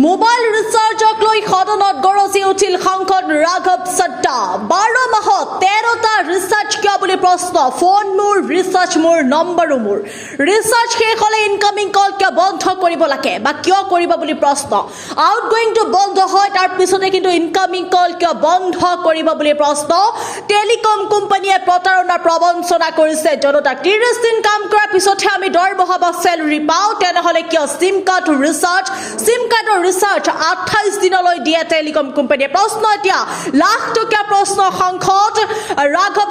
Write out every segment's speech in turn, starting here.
Mobile ৰিচাৰ্জক লৈ সদনত গৰজি উঠিল সাংসদ ৰাঘৱ চড্ডা। 12 মাহত 13টা ৰিচাৰ্জ কিয় বুলি প্ৰশ্ন। ফোন মোৰ, ৰিচাৰ্জ মোৰ, নম্বৰো মোৰ। ৰিচাৰ্জ শেষ হ'লে ইনকামিং কল কিয় বন্ধ কৰিব লাগে বা কিয় কৰিব বুলি প্ৰশ্ন। আউটগোয়িংটো বন্ধ হয়, তাৰ পিছতে কিন্তু ইনকামিং কল কিয় বন্ধ কৰিব বুলি প্ৰশ্ন। টেলিকম কোম্পানীয়ে প্ৰতাৰণাৰ প্ৰবঞ্চনা কৰিছে জনতাক। 30 দিন কাম কৰাৰ পিছতহে আমি দৰমহা বা চেলাৰী পাওঁ, তেনেহ'লে কিয় সিম কাৰ্ড ৰিচাৰ্জ 28 দিনলৈ দিয়ে টেলিকম কোম্পানীয়ে। প্ৰশ্ন এতিয়া লাখ টকীয়া প্ৰশ্ন সাংসদ ৰাঘৱ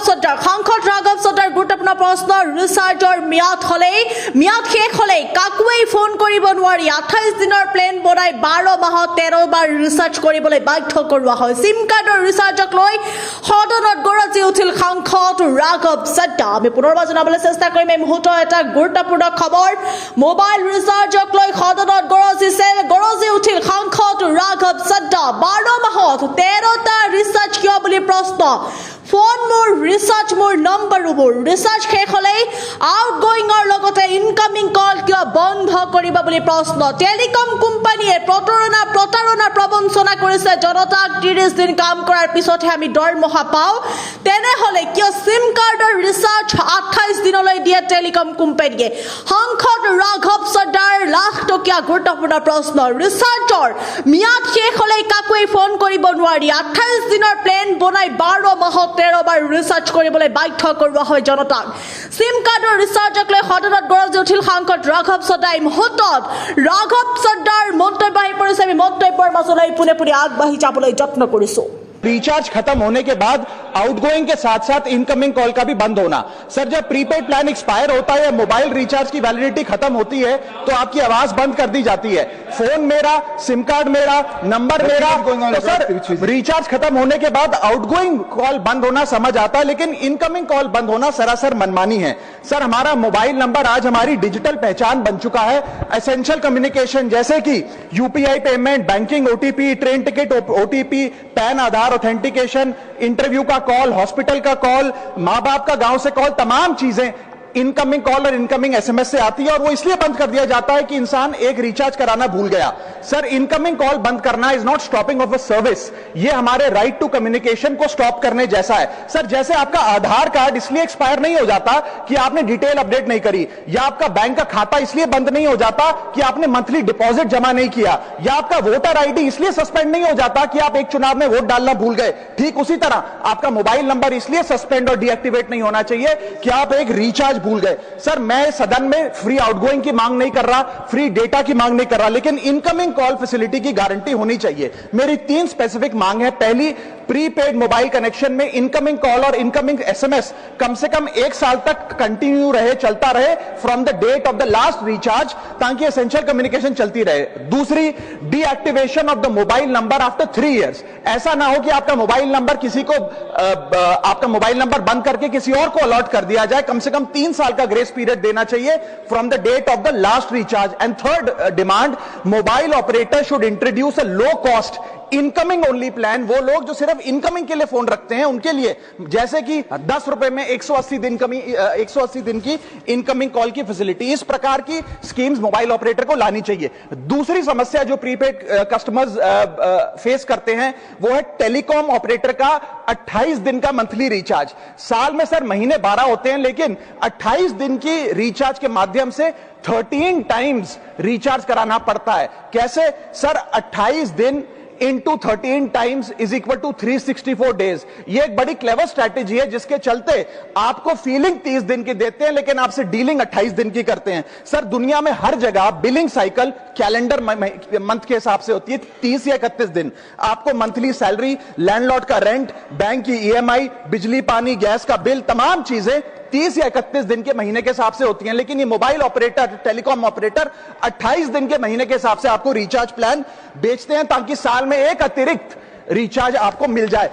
চড্ডাৰ গুৰুত্বপূৰ্ণ প্ৰশ্ন। ৰিচাৰ্জৰ ম্যাদ শেষ হ'লেই কাকোৱেই ফোন কৰিব নোৱাৰি। 28 দিনৰ প্লেন বনাই 12 মাহত 13 বাৰ ৰিচাৰ্জ কৰিবলৈ বাধ্য কৰোৱা হয়। সিম কাৰ্ডৰ ৰিচাৰ্জক লৈ সদনত গৰজি উঠিল সাংসদ ৰাঘৱ চড্ডা। আমি পুনৰবাৰ জনাবলৈ চেষ্টা কৰিম এই মুহূৰ্তত এটা গুৰুত্বপূৰ্ণ খবৰ। মোবাইল ৰিচাৰ্জক লৈ সদনত গৰজি উঠিল সাংসদ ৰাঘৱ চড্ডা। 12 মাহত 13টা ৰিচাৰ্জ কিয় বুলি প্ৰশ্ন। ফোন মোৰ, ৰিচাৰ্জ মোৰ, নম্বৰো মোৰ। ৰিচাৰ্জ শেষ হ'লেই আউটগোয়িঙৰ লগতে ইনকামিং কল কিয় বন্ধ কৰিব বুলি প্ৰশ্ন। টেলিকম কোম্পানীয়ে প্ৰতাৰণাৰ প্ৰবঞ্চনা কৰিছে জনতাক। 30 দিন কাম কৰাৰ পিছতহে আমি দৰমহা পাওঁ, তেনেহ'লে কিয় সিম কাৰ্ডৰ ৰিচাৰ্জ 28 দিনলৈ দিয়ে টেলিকম কোম্পানীয়ে। সাংসদ ৰাঘৱ চড্ডাৰ লাখ টকীয়া গুৰুত্বপূৰ্ণ প্ৰশ্ন। ৰিচাৰ্জৰ ম্যাদ শেষ হ'লেই কাকোৱেই ফোন কৰিব নোৱাৰি। 28 দিনৰ প্লেন বনাই 12 মাহত 13 বাৰ ৰিচাৰ্জ কৰিবলৈ বাধ্য কৰোৱা হয় জনতাক। সিম কাৰ্ডৰ ৰিচাৰ্জক লৈ সদনত গৰজি উঠিল সাংসদ ৰাঘৱ চড্ডা। এই মুহূৰ্তত ৰাঘৱ চড্ডাৰ মন্তব্য আহি পৰিছে। আমি মন্তব্যৰ মাজলৈ পোনে পোনে আগবাঢ়ি যাবলৈ যত্ন কৰিছো। रिचार्ज खत्म होने के बाद आउटगोइंग के साथ साथ इनकमिंग कॉल का भी बंद होना। सर, जब प्रीपेड प्लान एक्सपायर होता है या मोबाइल रिचार्ज की वैलिडिटी खत्म होती है तो आपकी आवाज बंद कर दी जाती है। फोन मेरा, सिम कार्ड मेरा, नंबर मेरा। तो सर, रिचार्ज खत्म होने के बाद आउटगोइंग कॉल बंद होना समझ आता है, लेकिन इनकमिंग कॉल बंद होना सरासर मनमानी है। सर, हमारा मोबाइल नंबर आज हमारी डिजिटल पहचान बन चुका है। एसेंशियल कम्युनिकेशन जैसे कि UPI payment, banking, OTP, train ticket OTP, PAN Aadhaar authentication, interview का कॉल, हॉस्पिटल का कॉल, मां बाप का गांव से कॉल, तमाम चीजें इनकमिंग कॉल और इनकमिंग एसएमएस से आती है और वो इसलिए बंद कर दिया जाता है कि इंसान एक रिचार्ज कराना भूल गया। सर, इनकमिंग कॉल बंद करना is not stopping of a service, ये हमारे राइट टू कम्युनिकेशन को स्टॉप करने जैसा है। सर, जैसे आपका आधार कार्ड इसलिए एक्सपायर नहीं हो जाता कि आपने डिटेल अपडेट नहीं करी, या आपका बैंक का खाता इसलिए बंद नहीं हो जाता कि आपने मंथली डिपॉजिट जमा नहीं किया, या आपका वोटर आईडी इसलिए सस्पेंड नहीं हो जाता कि आप एक चुनाव में वोट डालना भूल गए। ठीक उसी तरह आपका मोबाइल नंबर इसलिए सस्पेंड और डीएक्टिवेट नहीं होना चाहिए कि आप एक रिचार्ज भूल गए। सर, मैं सदन में फ्री आउटगोइंग की मांग नहीं कर रहा, फ्री डेटा की मांग नहीं कर रहा, लेकिन इनकमिंग कॉल फैसिलिटी की गारंटी होनी चाहिए। मेरी 3 स्पेसिफिक मांग है। पहली, प्रीपेड मोबाइल कनेक्शन में इनकमिंग कॉल और इनकमिंग एसएमएस कम से कम 1 साल तक कंटिन्यू रहे, चलता रहे from the date of the last recharge, ताकि एसेंशियल कम्युनिकेशन चलती रहे। दूसरी, deactivation of the mobile number after 3 years. ऐसा ना हो कि आपका मोबाइल नंबर आपका मोबाइल नंबर बंद करके किसी और को अलॉट कर दिया जाए। कम से कम 3 साल का ग्रेस पीरियड देना चाहिए from the date of the last recharge. And third demand, mobile operator should introduce a low cost incoming only plan. वो लोग जो सिर्फ इनकमिंग के लिए फोन रखते हैं उनके लिए, जैसे कि 10 रुपए में 180 दिन की इनकमिंग कॉल की फैसिलिटी, इस प्रकार की स्कीम्स मोबाइल ऑपरेटर को लानी चाहिए। दूसरी समस्या जो प्रीपेड कस्टमर्स फेस करते हैं वो है टेलीकॉम ऑपरेटर का 28 दिन का मंथली रिचार्ज। साल में सर महीने 12 होते हैं, लेकिन 28 दिन की रिचार्ज के माध्यम से 13 टाइम्स रिचार्ज कराना पड़ता है। कैसे सर? 28 दिन into 13 times is equal to 364 days. ये एक बड़ी क्लेवर स्ट्रैटेजी है जिसके चलते आपको फीलिंग 30 दिन की देते हैं, लेकिन आपसे डीलिंग 28 दिन की करते हैं। सर, दुनिया में हर जगह बिलिंग साइकिल कैलेंडर मंथ के हिसाब से होती है, 30 या 31 दिन। आपको मंथली सैलरी, लैंडलॉर्ड का रेंट, बैंक की ईएमआई, बिजली पानी गैस का बिल, तमाम चीजें 30 या 31 दिन के महीने के हिसाब से होती हैं। लेकिन ये मोबाइल ऑपरेटर, टेलीकॉम ऑपरेटर 28 दिन के महीने के हिसाब से आपको रिचार्ज प्लान बेचते हैं, ताकि साल में एक अतिरिक्त रिचार्ज आपको मिल जाए।